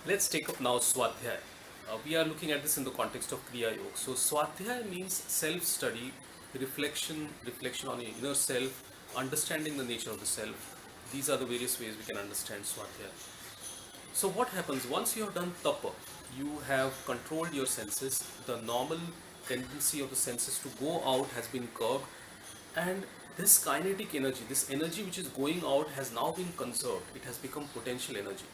Let's take up now Svadhyaya. We are looking at this in the context of Kriya Yoga. So Svadhyaya means self-study, reflection on your inner self, understanding the nature of the self. These are the various ways we can understand Svadhyaya. So what happens once you have done tapa? You have controlled your senses. The normal tendency of the senses to go out has been curbed, and this kinetic energy, this energy which is going out, has now been conserved. It has become potential energy.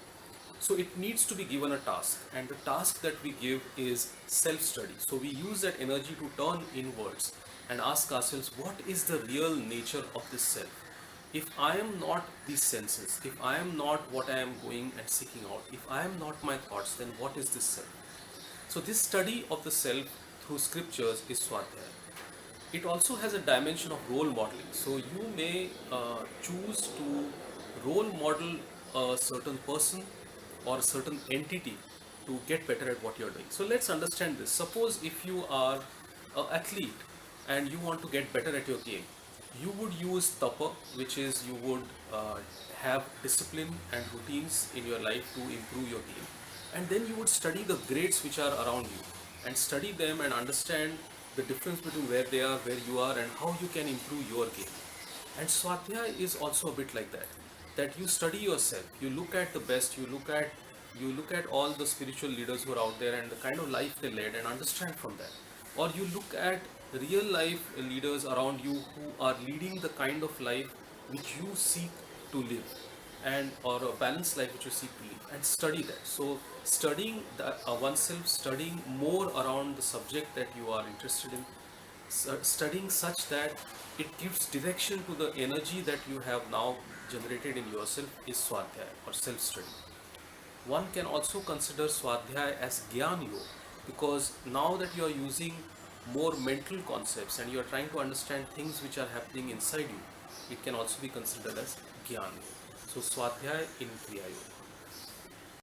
So it needs to be given a task, and the task that we give is self-study. So we use that energy to turn inwards and ask ourselves, what is the real nature of this self? If I am not these senses, if I am not what I am going and seeking out, if I am not my thoughts, then what is this self? So this study of the self through scriptures is Swadhyaya. It also has a dimension of role modeling. So you may choose to role model a certain person or a certain entity to get better at what you're doing. So let's understand this. Suppose if you are an athlete and you want to get better at your game, you would use tapa, which is you would have discipline and routines in your life to improve your game. And then you would study the greats which are around you and study them and understand the difference between where they are, where you are, and how you can improve your game. And Swadhyaya is also a bit like that. That you study yourself, you look at the best, you look at all the spiritual leaders who are out there and the kind of life they led and understand from that. Or you look at real life leaders around you who are leading the kind of life which you seek to live, and or a balanced life which you seek to live, and study that. So studying oneself, studying more around the subject that you are interested in, studying such that it gives direction to the energy that you have now generated in yourself is Swadhyaya or self-study. One can also consider Swadhyaya as Gyan Yoga, because now that you are using more mental concepts and you are trying to understand things which are happening inside you, it can also be considered as Gyan Yoga. So Swadhyaya in Kriya Yoga.